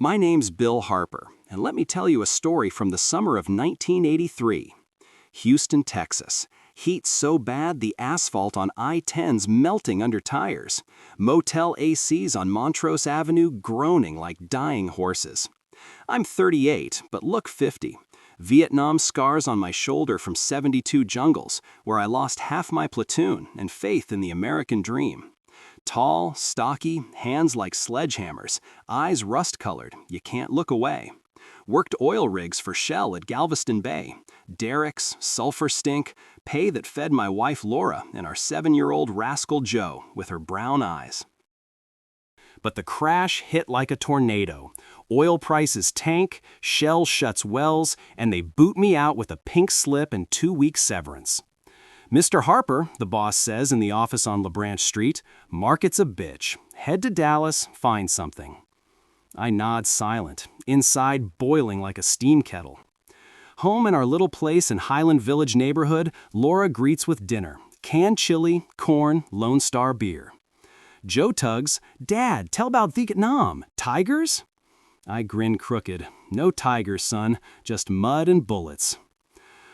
My name's Bill Harper, and let me tell you a story from the summer of 1983. Houston, Texas. Heat so bad the asphalt on I-10's melting under tires. Motel ACs on Montrose Avenue groaning like dying horses. I'm 38, but look 50. Vietnam scars on my shoulder from 72 jungles, where I lost half my platoon and faith in the American dream. Tall, stocky, hands like sledgehammers, eyes rust-colored, you can't look away. Worked oil rigs for Shell at Galveston Bay. Derricks, sulfur stink, pay that fed my wife Laura and our 7-year-old rascal Joe with her brown eyes. But the crash hit like a tornado. Oil prices tank, Shell shuts wells, and they boot me out with a pink slip and 2-week severance. Mr. Harper, the boss says in the office on LaBranch Street, market's a bitch. Head to Dallas, find something. I nod silent, inside boiling like a steam kettle. Home in our little place in Highland Village neighborhood, Laura greets with dinner, canned chili, corn, Lone Star beer. Joe tugs, Dad, tell about Vietnam. Tigers? I grin crooked. No tigers, son, just mud and bullets.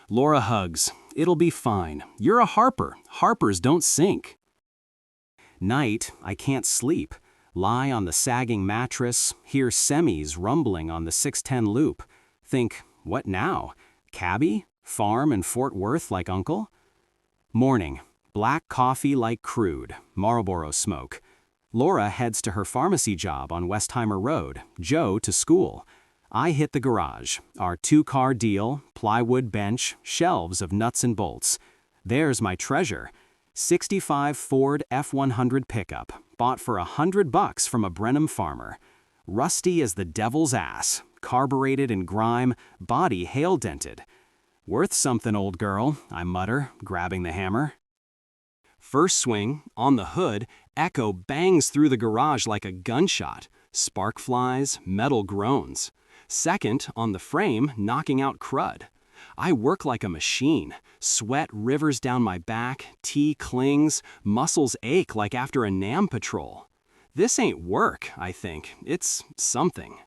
Laura hugs. It'll be fine. You're a Harper. Harpers don't sink. Night, I can't sleep. Lie on the sagging mattress, hear semis rumbling on the 610 loop. Think, what now? Cabbie? Farm in Fort Worth like Uncle? Morning. Black coffee like crude. Marlboro smoke. Laura heads to her pharmacy job on Westheimer Road. Joe to school. I hit the garage. Our 2-car deal, plywood bench, shelves of nuts and bolts. There's my treasure. 65 Ford F100 pickup, bought for $100 from a Brenham farmer. Rusty as the devil's ass, carbureted in grime, body hail-dented. Worth something, old girl, I mutter, grabbing the hammer. First swing, on the hood, echo bangs through the garage like a gunshot. Spark flies, metal groans. Second, on the frame, knocking out crud. I work like a machine. Sweat rivers down my back, tea clings, muscles ache like after a NAM patrol. This ain't work, I think. It's something.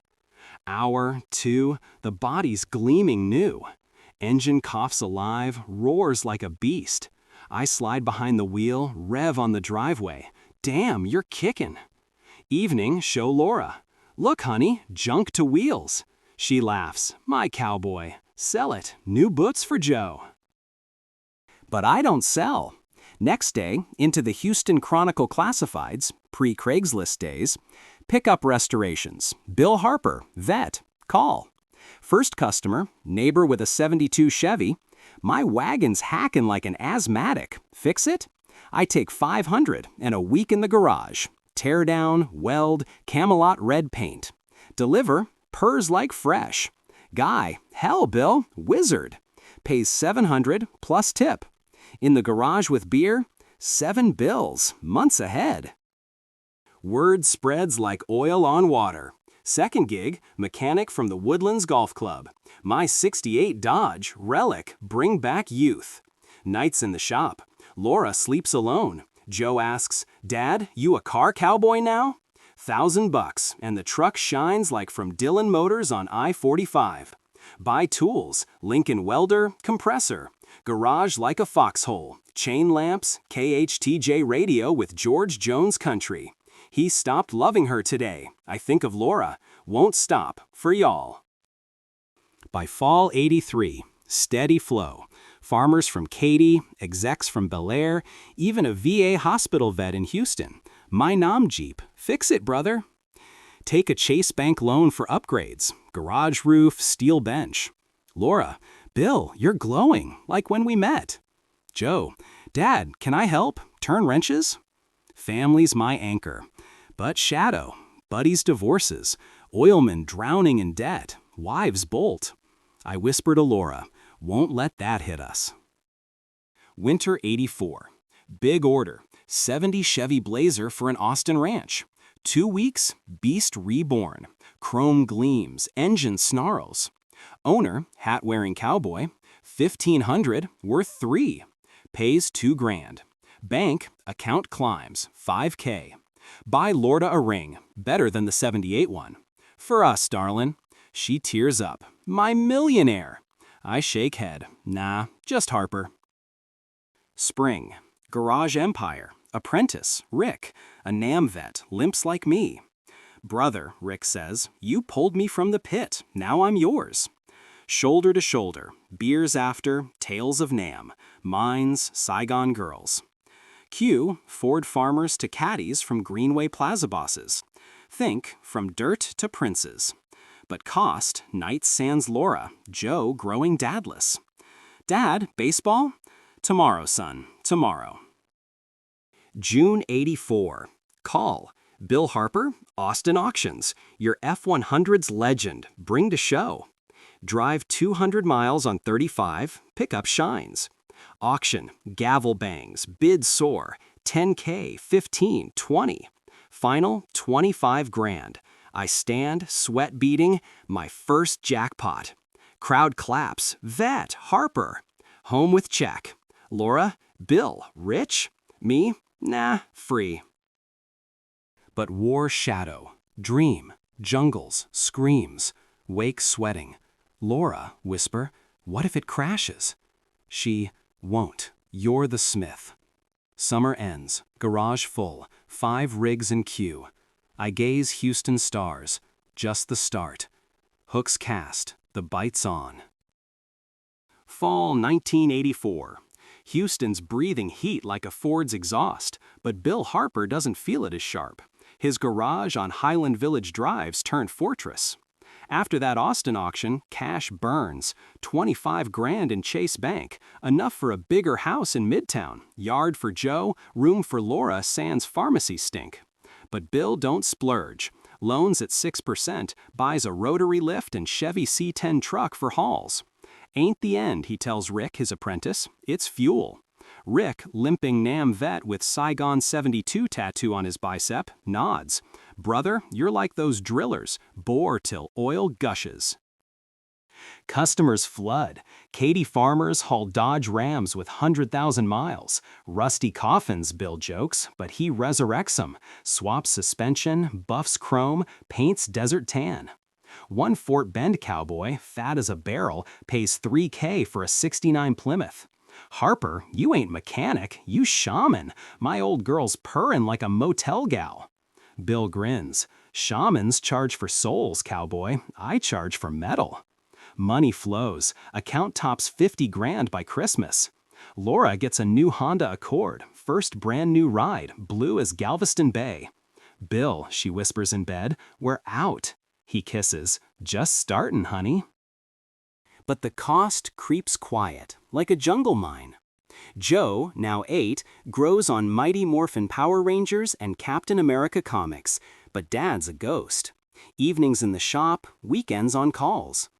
Hour, 2, the body's gleaming new. Engine coughs alive, roars like a beast. I slide behind the wheel, rev on the driveway. Damn, you're kicking. Evening, show Laura. Look, honey, junk to wheels. She laughs. My cowboy. Sell it. New boots for Joe. But I don't sell. Next day, into the Houston Chronicle Classifieds, pre-Craigslist days, pickup restorations. Bill Harper, vet. Call. First customer, neighbor with a 72 Chevy. My wagon's hacking like an asthmatic. Fix it? I take $500 and a week in the garage. Tear down, weld, Camelot red paint. Deliver, purrs like fresh. Guy, hell, Bill, wizard. Pays $700 plus tip. In the garage with beer, 7 bills, months ahead. Word spreads like oil on water. Second gig, mechanic from the Woodlands Golf Club. My '68 Dodge, relic, bring back youth. Nights in the shop. Laura sleeps alone. Joe asks, Dad, you a car cowboy now? $1,000, and the truck shines like from Dillon Motors on I-45. Buy tools, Lincoln welder, compressor. Garage like a foxhole. Chain lamps, KHTJ radio with George Jones Country. He stopped loving her today. I think of Laura. Won't stop, for y'all. By fall '83, steady flow. Farmers from Katy, execs from Bel Air, even a VA hospital vet in Houston. My Nam Jeep. Fix it, brother. Take a Chase Bank loan for upgrades. Garage roof, steel bench. Laura, Bill, you're glowing, like when we met. Joe, Dad, can I help? Turn wrenches? Family's my anchor. But shadow, buddies divorces, oilmen drowning in debt, wives bolt. I whisper to Laura, won't let that hit us. Winter '84. Big order, 70 Chevy Blazer for an Austin ranch. 2 weeks, beast reborn. Chrome gleams, engine snarls. Owner, hat-wearing cowboy, $1,500, worth $3. Pays $2,000. Bank, account climbs, $5K. Buy Lorda a ring, better than the '78 one. For us, darlin'. She tears up. My millionaire. I shake head. Nah, just Harper. Spring. Garage Empire. Apprentice, Rick. A NAM vet, limps like me. Brother, Rick says, you pulled me from the pit. Now I'm yours. Shoulder to shoulder. Beers after. Tales of NAM. Mines, Saigon girls. Q. Ford farmers to caddies from Greenway Plaza bosses. Think, from dirt to princes. But cost, Knights sans Laura, Joe growing dadless. Dad, baseball? Tomorrow, son, tomorrow. June 84. Call. Bill Harper, Austin Auctions. Your F100's legend. Bring to show. Drive 200 miles on 35. Pickup shines. Auction. Gavel bangs. Bid soar. 10K, 15, 20. Final, 25 grand. I stand, sweat beading, my first jackpot. Crowd claps. Vet, Harper. Home with check. Laura, Bill, rich? Me? Nah, free. But war shadow, dream, jungles, screams, wake sweating. Laura, whisper, what if it crashes? She, won't, you're the smith. Summer ends, garage full, 5 rigs in queue. I gaze Houston stars, just the start. Hooks cast, the bite's on. Fall 1984. Houston's breathing heat like a Ford's exhaust, but Bill Harper doesn't feel it as sharp. His garage on Highland Village Drive's turned fortress. After that Austin auction, cash burns. 25 grand in Chase Bank, enough for a bigger house in Midtown. Yard for Joe, room for Laura sans pharmacy stink. But Bill don't splurge. Loans at 6%, buys a rotary lift and Chevy C10 truck for hauls. Ain't the end, he tells Rick, his apprentice. It's fuel. Rick, limping NAM vet with Saigon 72 tattoo on his bicep, nods. Brother, you're like those drillers, bore till oil gushes. Customers flood. Katy farmers haul Dodge Rams with 100,000 miles. Rusty coffins, Bill jokes, but he resurrects them. Swaps suspension, buffs chrome, paints desert tan. One Fort Bend cowboy, fat as a barrel, pays $3K for a '69 Plymouth. Harper, you ain't mechanic, you shaman. My old girl's purrin' like a motel gal. Bill grins. Shamans charge for souls, cowboy. I charge for metal. Money flows. Account tops 50 grand by Christmas. Laura gets a new Honda Accord. First brand new ride, blue as Galveston Bay. Bill, she whispers in bed, we're out. He kisses. Just startin', honey. But the cost creeps quiet, like a jungle mine. Joe, now 8, grows on Mighty Morphin Power Rangers and Captain America comics, but Dad's a ghost. Evenings in the shop, weekends on calls.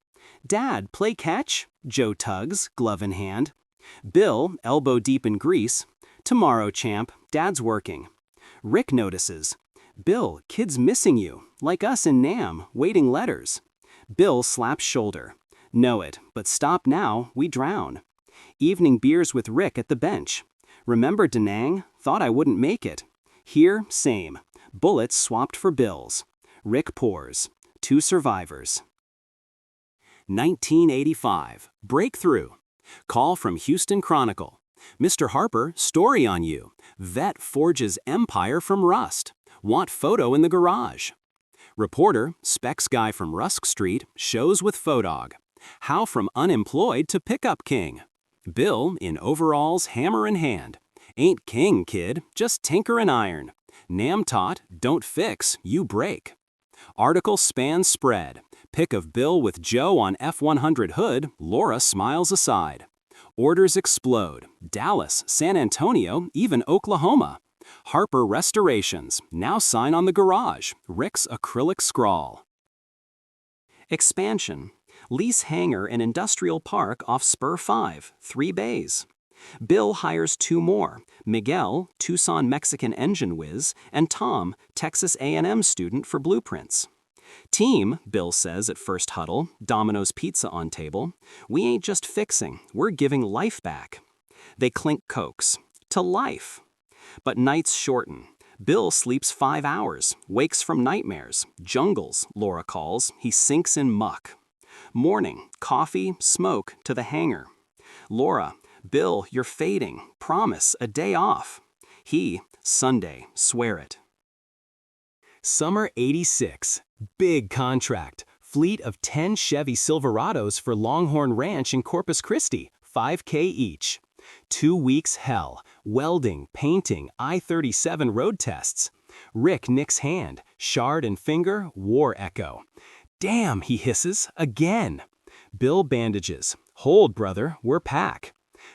Dad, play catch? Joe tugs, glove in hand. Bill, elbow deep in grease. Tomorrow, champ, Dad's working. Rick notices. Bill, kid's missing you, like us in NAM, waiting letters. Bill slaps shoulder. Know it, but stop now, we drown. Evening beers with Rick at the bench. Remember Da Nang? Thought I wouldn't make it. Here, same. Bullets swapped for bills. Rick pours. 2 survivors. 1985. Breakthrough. Call from Houston Chronicle. Mr. Harper, story on you. Vet forges empire from rust. Want photo in the garage. Reporter, specs guy from Rusk Street, shows with Photog. How from unemployed to pickup king. Bill, in overalls, hammer in hand. Ain't king, kid, just tinker and iron. NAM taught, don't fix, you break. Article spans spread. Pic of Bill with Joe on F100 hood, Laura smiles aside. Orders explode. Dallas, San Antonio, even Oklahoma. Harper Restorations, now sign on the garage. Rick's acrylic scrawl. Expansion. Lease hangar in industrial park off Spur 5, 3 bays. Bill hires 2 more. Miguel, Tucson Mexican engine whiz, and Tom, Texas A&M student for blueprints. Team, Bill says at first huddle, Domino's pizza on table. We ain't just fixing, we're giving life back. They clink cokes. To life. But nights shorten. Bill sleeps 5 hours, wakes from nightmares, jungles, Laura calls, he sinks in muck. Morning, coffee, smoke, to the hangar. Laura, Bill, you're fading, promise, a day off. He, Sunday, swear it. Summer 86, big contract, fleet of 10 Chevy Silverados for Longhorn Ranch in Corpus Christi, $5,000 each. 2 weeks hell, welding, painting, I-37 road tests. Rick nicks hand, shard and finger, war echo. Damn, he hisses, again. Bill bandages, hold brother, we're pack.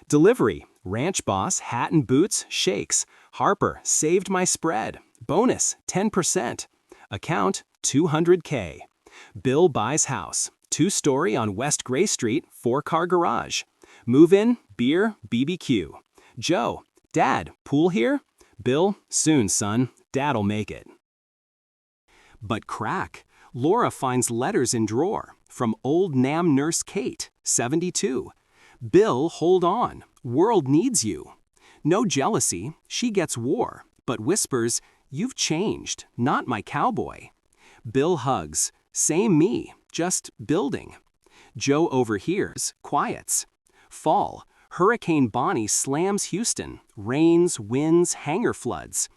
Delivery, ranch boss, hat and boots, shakes. Harper, saved my spread. Bonus, 10%. Account, $200,000. Bill buys house, 2-story on West Gray Street, 4-car garage. Move in, beer, BBQ. Joe, Dad, pool here? Bill, soon son, Dad'll make it. But crack, Laura finds letters in drawer from old Nam nurse Kate, 72. Bill, hold on, world needs you. No jealousy, she gets war, but whispers, you've changed, not my cowboy. Bill hugs, same me, just building. Joe overhears, quiets. Fall, Hurricane Bonnie slams Houston, rains, winds, hangar floods.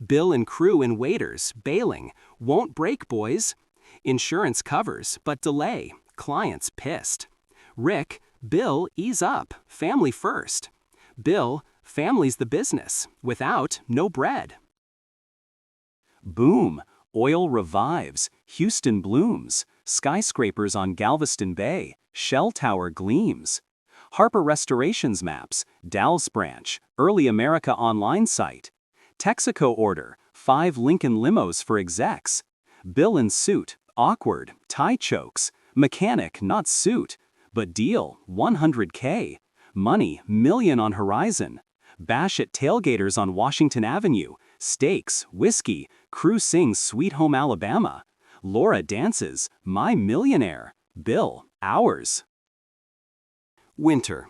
Bill and crew and waiters, bailing, won't break boys. Insurance covers, but delay, clients pissed. Rick, Bill, ease up, family first. Bill, family's the business, without, no bread. Boom, oil revives, Houston blooms, skyscrapers on Galveston Bay, Shell Tower gleams. Harper Restorations maps, Dallas branch, Early America online site. Texaco order, 5 Lincoln limos for execs. Bill in suit, awkward, tie chokes. Mechanic, not suit, but deal, $100,000. Money, million on horizon. Bash at tailgaters on Washington Avenue. Steaks, whiskey, crew sings Sweet Home Alabama. Laura dances, my millionaire. Bill, ours. Winter.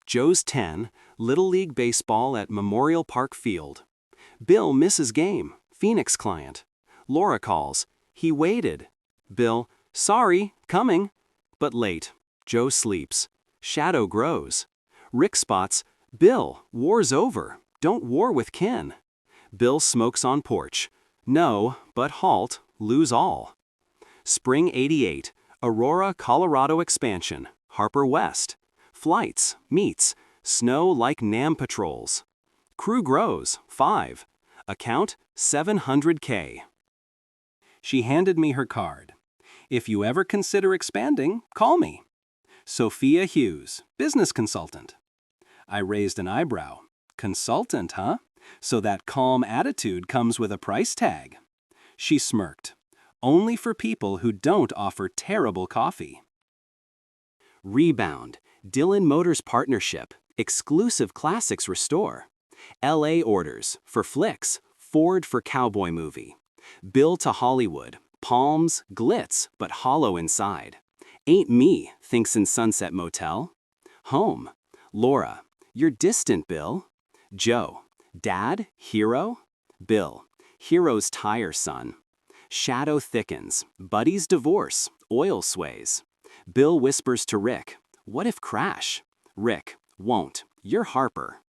Joe's 10, Little League Baseball at Memorial Park Field. Bill misses game, Phoenix client. Laura calls, he waited. Bill, sorry, coming. But late. Joe sleeps. Shadow grows. Rick spots, Bill, war's over, don't war with kin. Bill smokes on porch. No, but halt, lose all. Spring 88, Aurora, Colorado expansion, Harper West. Flights, meets, snow like NAM patrols. Crew grows, 5. Account, $700,000. She handed me her card. If you ever consider expanding, call me. Sophia Hughes, business consultant. I raised an eyebrow. Consultant, huh? So that calm attitude comes with a price tag. She smirked. Only for people who don't offer terrible coffee. Rebound, Dylan Motors partnership, exclusive classics restore. LA orders, for flicks, Ford for cowboy movie. Bill to Hollywood, palms, glitz, but hollow inside. Ain't me, thinks in Sunset Motel. Home, Laura, you're distant, Bill. Joe, Dad, hero? Bill, hero's tire, son. Shadow thickens, buddies divorce, oil sways. Bill whispers to Rick, what if crash? Rick, won't, you're Harper.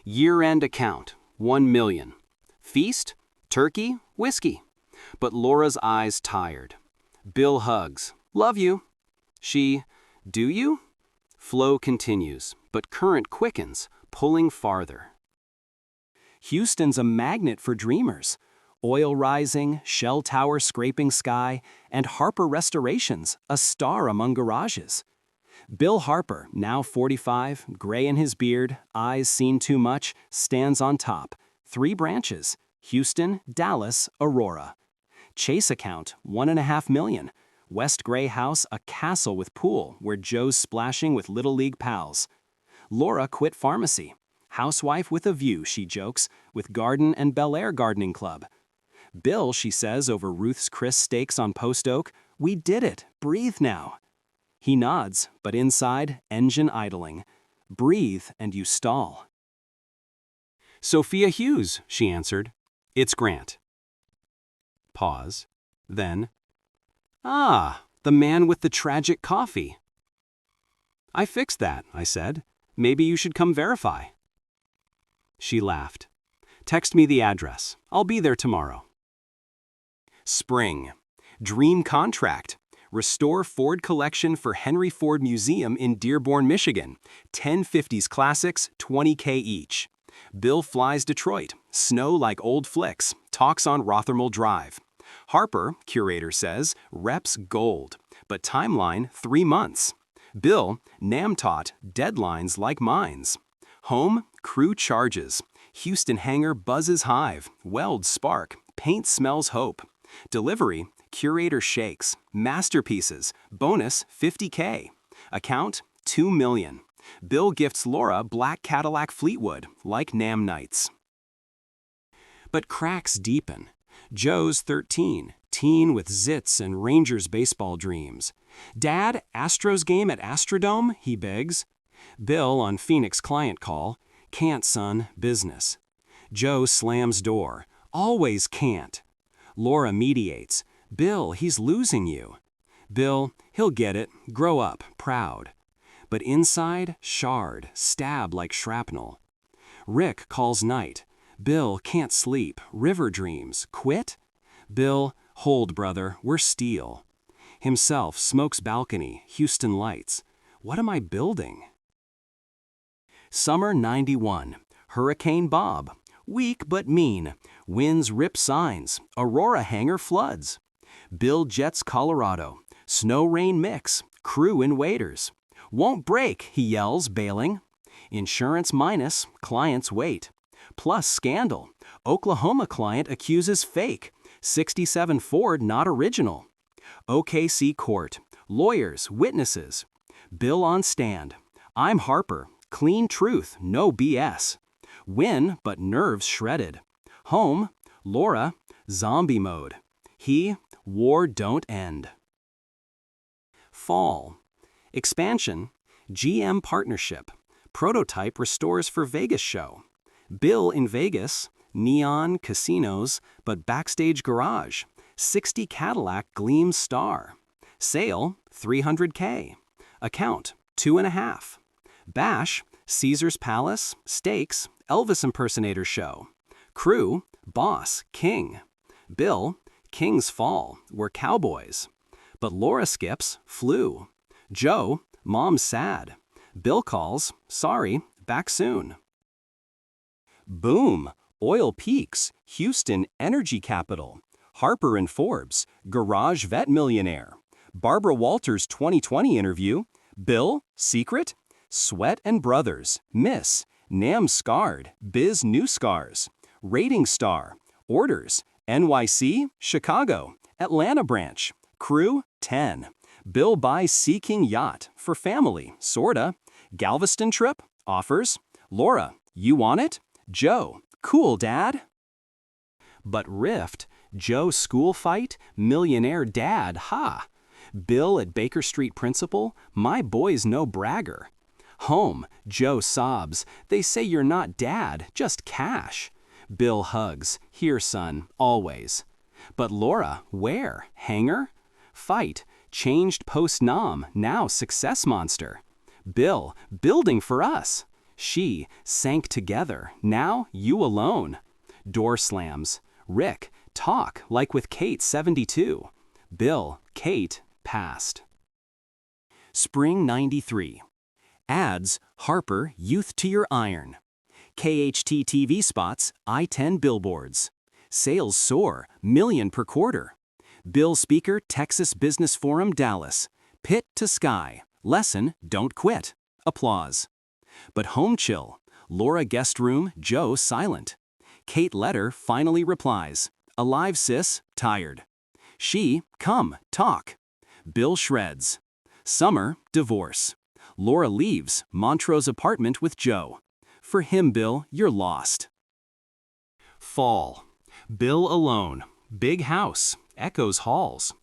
Year-end account, $1 million. Feast, turkey, whiskey. But Laura's eyes tired. Bill hugs, love you. She, do you? Flow continues, but current quickens, pulling farther. Houston's a magnet for dreamers. Oil rising, Shell Tower scraping sky, and Harper Restorations, a star among garages. Bill Harper, now 45, gray in his beard, eyes seen too much, stands on top. 3 branches, Houston, Dallas, Aurora. Chase account, $1.5 million. West Gray house, a castle with pool where Joe's splashing with Little League pals. Laura quit pharmacy. Housewife with a view, she jokes, with garden and Bel Air gardening club. Bill, she says over Ruth's Chris steaks on Post Oak, we did it, breathe now. He nods, but inside, engine idling. Breathe and you stall. Sophia Hughes, she answered. It's Grant. Pause. Then, "Ah, the man with the tragic coffee." "I fixed that," I said. "Maybe you should come verify." She laughed. "Text me the address. I'll be there tomorrow." Spring. Dream contract. Restore Ford collection for Henry Ford Museum in Dearborn, Michigan. 10 50s classics, $20K each. Bill flies Detroit. Snow like old flicks. Talks on Rothermel Drive. Harper, curator says, reps gold. But timeline, 3 months. Bill, Namtot, deadlines like mines. Home, crew charges. Houston hangar buzzes hive. Weld spark. Paint smells hope. Delivery, curator shakes. Masterpieces, bonus 50K. Account, 2 million. Bill gifts Laura black Cadillac Fleetwood, like Nam Nights. But cracks deepen. Joe's 13, teen with zits and Rangers baseball dreams. "Dad, Astros game at Astrodome?" he begs. Bill on Phoenix client call. "Can't, son, business." Joe slams door. "Always can't." Laura mediates. "Bill, he's losing you." Bill, "He'll get it, grow up, proud." But inside, shard, stab like shrapnel. Rick calls night. Bill, "Can't sleep, river dreams, quit?" Bill, "Hold, brother, we're steel." Himself, smokes balcony, Houston lights. What am I building? Summer 91. Hurricane Bob. Weak but mean. Winds rip signs. Aurora hangar floods. Bill jets Colorado. Snow-rain mix. Crew in waders. "Won't break," he yells, bailing. Insurance minus. Clients wait. Plus scandal. Oklahoma client accuses fake. 67 Ford not original. OKC court. Lawyers, witnesses. Bill on stand. "I'm Harper. Clean truth, no BS." Win, but nerves shredded. Home. Laura, zombie mode. He, war don't end. Fall. Expansion. GM partnership. Prototype restores for Vegas show. Bill in Vegas. Neon, casinos, but backstage garage. 60 Cadillac gleams star. Sale, 300K. Account, 2.5. Bash, Caesar's Palace, Steaks, Elvis impersonator show. Crew, boss, king. Bill, King's Fall, we're cowboys. But Laura skips, flu. Joe, mom's sad. Bill calls, sorry, back soon. Boom, oil peaks, Houston energy capital. Harper and Forbes, garage vet millionaire. Barbara Walters 2020 interview. Bill, secret. Sweat and Brothers, Miss, Nam scarred, Biz new scars. Rating star, orders, NYC, Chicago, Atlanta branch. Crew, 10. Bill buys Sea King yacht, for family, sorta. Galveston trip, offers. Laura, you want it? Joe, cool dad. But rift, Joe school fight, millionaire dad, ha. Bill at Baker Street principal, my boy's no bragger. Home, Joe sobs, they say you're not dad, just cash. Bill hugs, here son, always. But Laura, where? Hangar? Fight, changed post-nom, now success monster. Bill, building for us. She, sank together, now you alone. Door slams. Rick, talk like with Kate 72. Bill, Kate, passed. Spring 93. Ads, Harper, youth to your iron. KHT TV spots, I-10 billboards. Sales soar, million per quarter. Bill speaker, Texas Business Forum, Dallas. Pit to sky, lesson, don't quit. Applause. But home chill, Laura guest room, Joe silent. Kate letter finally replies, alive sis, tired. She, come, talk. Bill shreds. Summer, divorce. Laura leaves, Montrose apartment with Joe. For him, Bill, you're lost. Fall. Bill alone, big house, echoes halls.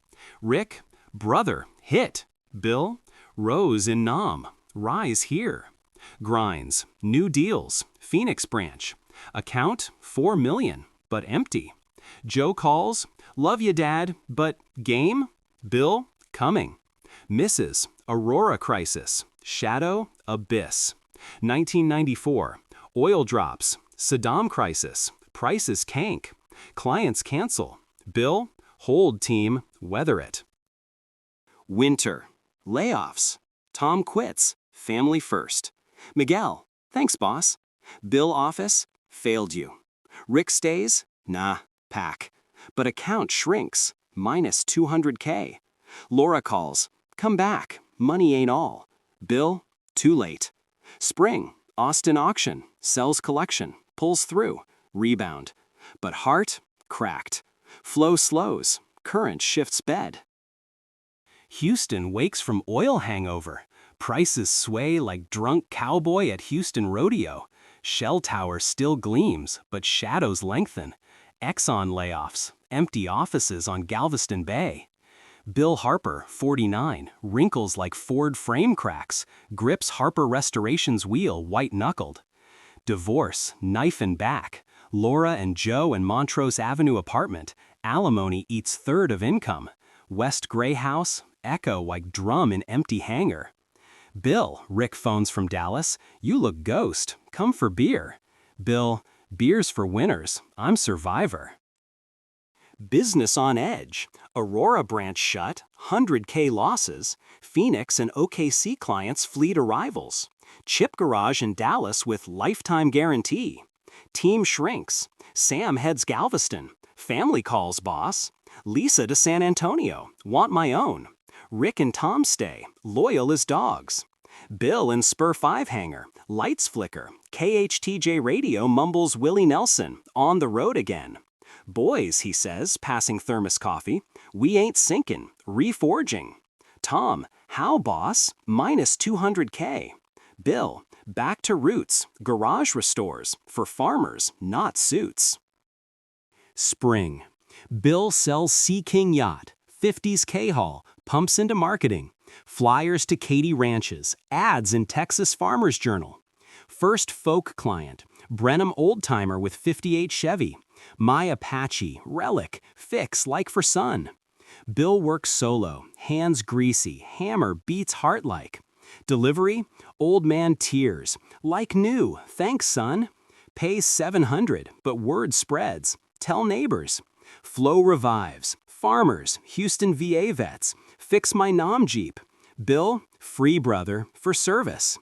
Rick, brother, hit. Bill, Rose in Nam, rise here. Grinds, new deals, Phoenix branch. Account, 4 million. but empty. Joe calls, love you, Dad, but game? Bill, coming. Mrs. Aurora crisis, shadow, abyss. 1994, oil drops, Saddam crisis, prices cank. Clients cancel. Bill, hold team, weather it. Winter, layoffs. Tom quits, family first. Miguel, thanks boss. Bill office, failed you. Rick stays, nah, pack. But account shrinks, minus 200K. Laura calls, come back, money ain't all. Bill, too late. Spring, Austin auction, sells collection, pulls through, rebound. But heart, cracked. Flow slows, current shifts bed. Houston wakes from oil hangover. Prices sway like drunk cowboy at Houston rodeo. Shell tower still gleams, but shadows lengthen. Exxon layoffs, empty offices on Galveston Bay. Bill Harper, 49, wrinkles like Ford frame cracks, grips Harper Restoration's wheel white-knuckled. Divorce, knife and back. Laura and Joe in Montrose Avenue apartment. Alimony eats third of income. West Gray House, echo like drum in empty hangar. Bill, Rick phones from Dallas, you look ghost, come for beer. Bill, beer's for winners, I'm survivor. Business on edge. Aurora branch shut, 100K losses. Phoenix and OKC clients flee to rivals. Chip garage in Dallas with lifetime guarantee. Team shrinks. Sam heads Galveston. Family calls boss. Lisa to San Antonio, want my own. Rick and Tom stay, loyal as dogs. Bill in Spur 5 hangar, lights flicker. KHTJ radio mumbles Willie Nelson, on the road again. Boys, he says, passing thermos coffee, we ain't sinking, reforging. Tom, how boss? Minus 200K. Bill, back to roots, garage restores, for farmers, not suits. Spring. Bill sells Sea King yacht, 50s K-Hall, pumps into marketing. Flyers to Katy Ranches, ads in Texas Farmers Journal. First folk client, Brenham oldtimer with 58 Chevy. My Apache, relic, fix like for son. Bill works solo, hands greasy, hammer beats heart like. Delivery, old man tears, like new, thanks son. Pays 700, but word spreads, tell neighbors. Flow revives, farmers, Houston VA vets, fix my Nom Jeep. Bill, free brother, for service.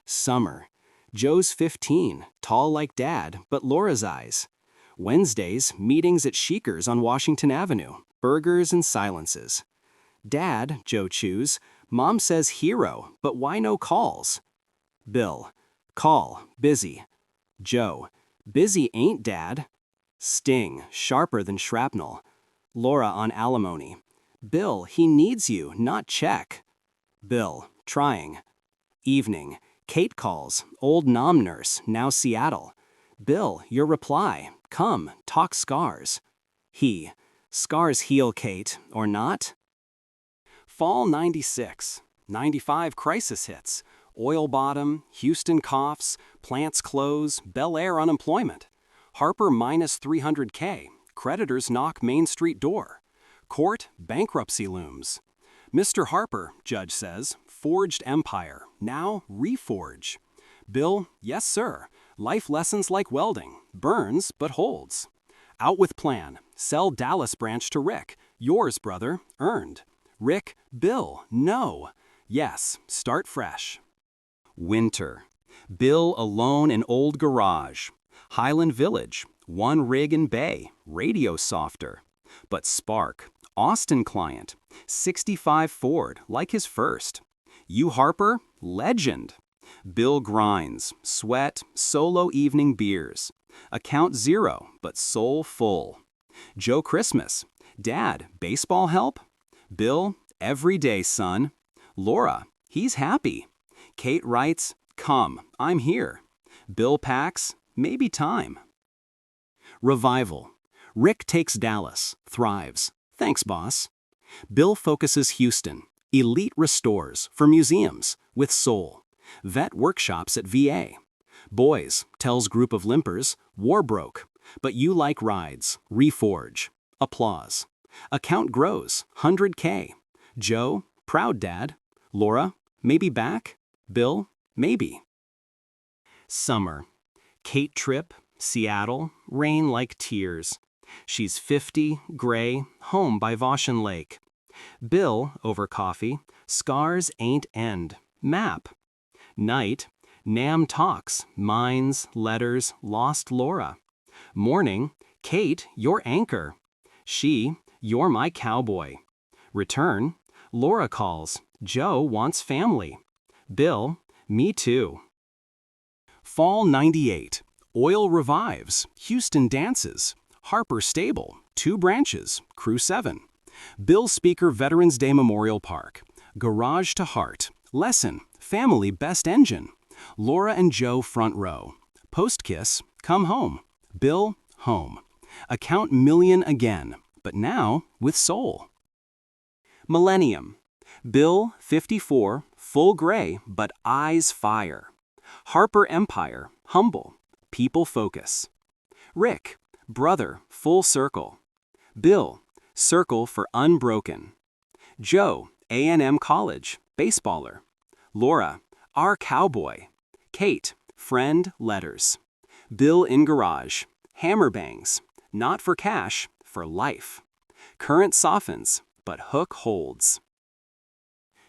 Summer. Joe's 15, tall like dad, but Laura's eyes. Wednesdays, meetings at Sheikers on Washington Avenue, burgers and silences. Dad, Joe chews, Mom says hero, but why no calls? Bill, call, busy. Joe, busy ain't Dad. Sting, sharper than shrapnel. Laura on alimony. Bill, he needs you, not check. Bill, trying. Evening. Kate calls, old Nom nurse, now Seattle. Bill, your reply, come, talk scars. He, scars heal, Kate, or not? Fall 96, 95 crisis hits, oil bottom, Houston coughs, plants close, Bel Air unemployment. Harper minus 300K, creditors knock Main Street door. Court, bankruptcy looms. Mr. Harper, judge says, forged empire, now reforge. Bill, yes sir, life lessons like welding, burns but holds. Out with plan, sell Dallas branch to Rick, yours brother, earned. Rick, Bill, no. Yes, start fresh. Winter. Bill alone in old garage. Highland Village, one rig and bay, radio softer. But spark, Austin client, 65 Ford, like his first. You Harper, legend. Bill grinds, sweat, solo evening beers. Account zero, but soul full. Joe Christmas, Dad, baseball help? Bill, every day, son. Laura, he's happy. Kate writes, come, I'm here. Bill packs, maybe time. Revival. Rick takes Dallas, thrives. Thanks, boss. Bill focuses Houston. Elite restores for museums with soul. Vet workshops at VA. Boys tells group of limpers, war broke. But you like rides. Reforge. Applause. Account grows. 100K. Joe, proud dad. Laura, maybe back. Bill, maybe. Summer. Kate trip. Seattle. Rain like tears. She's 50, gray, home by Vaughn Lake. Bill, over coffee. Scars ain't end. Map. Night. Nam talks. Mines, letters, lost Laura. Morning. Kate, your anchor. She, you're my cowboy. Return. Laura calls. Joe wants family. Bill, me too. Fall 98. Oil revives. Houston dances. Harper Stable. 2 branches. Crew 7. Bill Speaker Veterans Day Memorial Park. Garage to Heart. Lesson. Family best engine. Laura and Joe front row. Post kiss. Come home. Bill, home. Account million again, but now with soul. Millennium. Bill, 54, full gray, but eyes fire. Harper Empire, humble. People focus. Rick, brother, full circle. Bill, circle for unbroken. Joe, A&M College, baseballer. Laura, our cowboy. Kate, friend, letters. Bill in garage. Hammer bangs. Not for cash, for life. Current softens, but hook holds.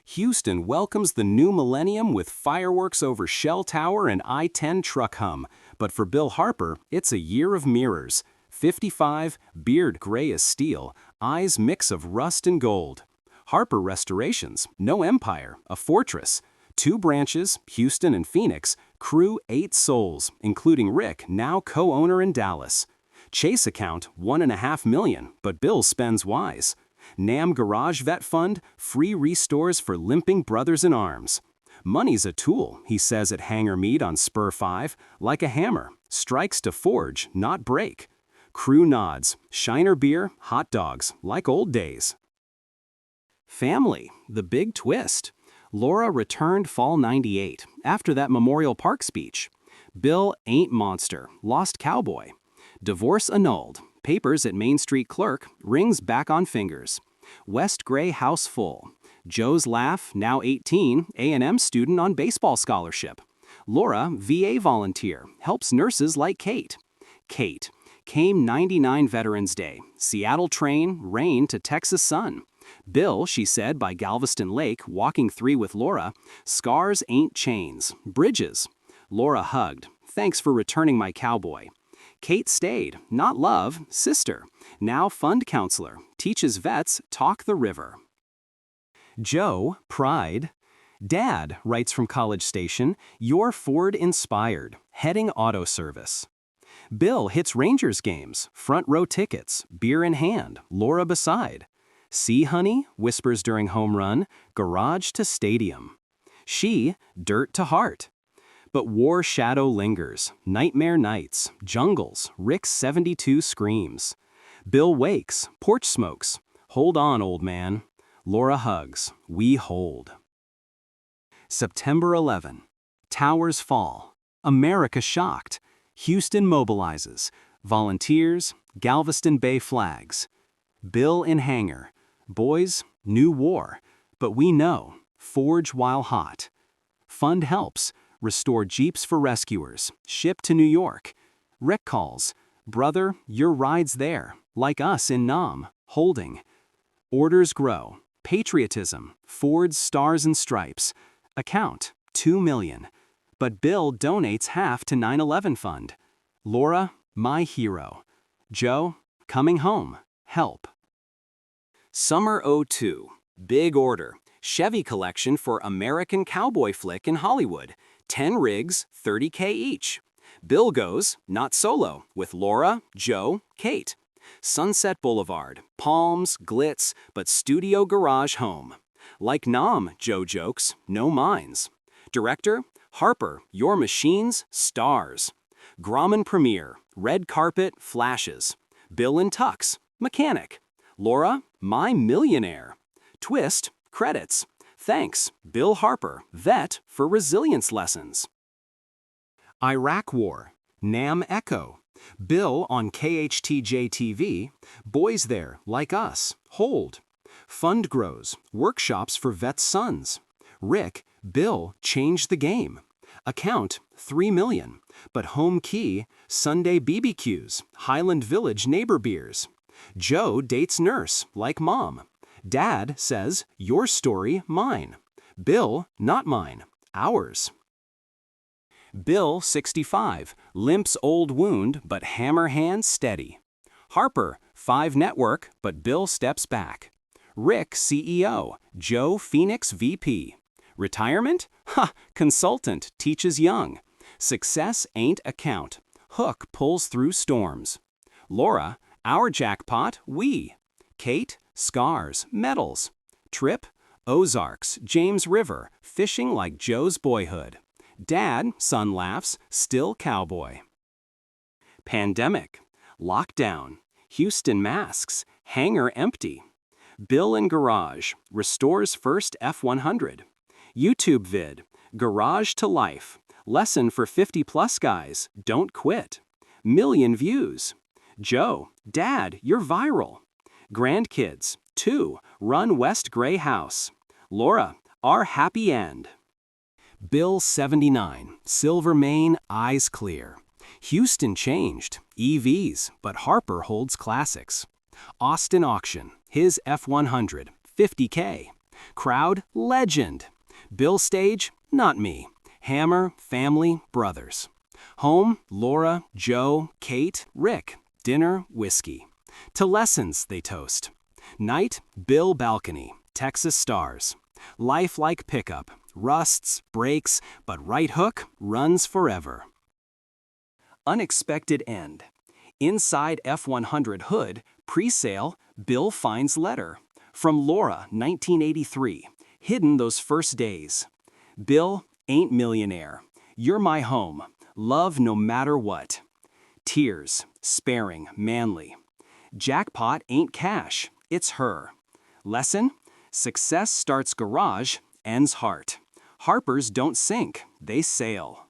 Houston welcomes the new millennium with fireworks over Shell Tower and I-10 truck hum. But for Bill Harper, it's a year of mirrors. 55, beard gray as steel, eyes mix of rust and gold. Harper Restorations, no empire, a fortress. 2 branches, Houston and Phoenix, crew 8 souls, including Rick, now co-owner in Dallas. Chase account, $1.5 million, but Bill spends wise. Nam Garage Vet Fund, free restores for limping brothers in arms. Money's a tool, he says at Hangar Mead on Spur 5, like a hammer, strikes to forge, not break. Crew nods, Shiner beer, hot dogs, like old days. Family, the big twist. Laura returned fall 98, after that Memorial Park speech. Bill ain't monster, lost cowboy. Divorce annulled, papers at Main Street clerk, rings back on fingers. West Gray house full. Joe's laugh, now 18, A&M student on baseball scholarship. Laura, VA volunteer, helps nurses like Kate. Kate, came 99 Veterans Day, Seattle train, rain to Texas sun. Bill, she said by Galveston Lake, walking 3 with Laura, scars ain't chains, bridges. Laura hugged, thanks for returning my cowboy. Kate stayed, not love, sister, now fund counselor, teaches vets talk the river. Joe, pride. Dad, writes from College Station, you're Ford inspired, heading auto service. Bill hits Rangers games, front row tickets, beer in hand, Laura beside. See, honey, whispers during home run, garage to stadium. She, dirt to heart. But war shadow lingers, nightmare nights, jungles, Rick's 72 screams. Bill wakes, porch smokes, hold on, old man. Laura hugs, we hold. September 11. Towers fall. America shocked. Houston mobilizes. Volunteers, Galveston Bay flags. Bill in hangar. Boys, new war. But we know, forge while hot. Fund helps. Restore jeeps for rescuers. Ship to New York. Rick calls. Brother, your ride's there. Like us in Nam. Holding. Orders grow. Patriotism. Ford's stars and stripes. Account, $2 million. But Bill donates half to 9/11 fund. Laura, my hero. Joe, coming home. Help. Summer 02. Big order. Chevy collection for American Cowboy flick in Hollywood. 10 rigs, $30K each. Bill goes, not solo, with Laura, Joe, Kate. Sunset Boulevard, palms, glitz, but studio garage home. Like Nam, Joe jokes, no mines. Director, Harper, your machines, stars. Grauman premiere, red carpet, flashes. Bill in tux, mechanic. Laura, my millionaire. Twist, credits. Thanks, Bill Harper, vet for resilience lessons. Iraq War, Nam Echo. Bill on KHTJ-TV, boys there, like us, hold. Fund grows, workshops for vets' sons. Rick, Bill changed the game. Account, 3 million, but home key, Sunday BBQs, Highland Village neighbor beers. Joe dates nurse, like mom. Dad says, your story, mine. Bill, not mine, ours. Bill, 65, limps old wound, but hammer hands steady. Harper, 5 network, but Bill steps back. Rick, CEO, Joe, Phoenix, VP. Retirement? Ha! Consultant, teaches young. Success ain't account. Hook pulls through storms. Laura, our jackpot, we. Kate, scars, medals. Trip, Ozarks, James River, fishing like Joe's boyhood. Dad, son laughs, still cowboy. Pandemic, lockdown, Houston masks, hangar empty. Bill in garage, restores first F100. YouTube vid, garage to life, lesson for 50-plus guys, don't quit. Million views. Joe, Dad, you're viral. Grandkids, 2, run West Gray House. Laura, our happy end. Bill 79, silver mane, eyes clear. Houston changed, EVs, but Harper holds classics. Austin auction, his F100, 50K. Crowd, legend. Bill stage, not me. Hammer, family, brothers. Home, Laura, Joe, Kate, Rick. Dinner, whiskey. To lessons, they toast. Night, Bill balcony, Texas stars. Life like pickup, rusts, breaks, but right hook runs forever. Unexpected end. Inside F100 hood, pre-sale, Bill finds letter. From Laura, 1983, hidden those first days. Bill, ain't millionaire. You're my home. Love no matter what. Tears, sparing, manly. Jackpot ain't cash, it's her. Lesson? Success starts garage, ends heart. Harpers don't sink, they sail.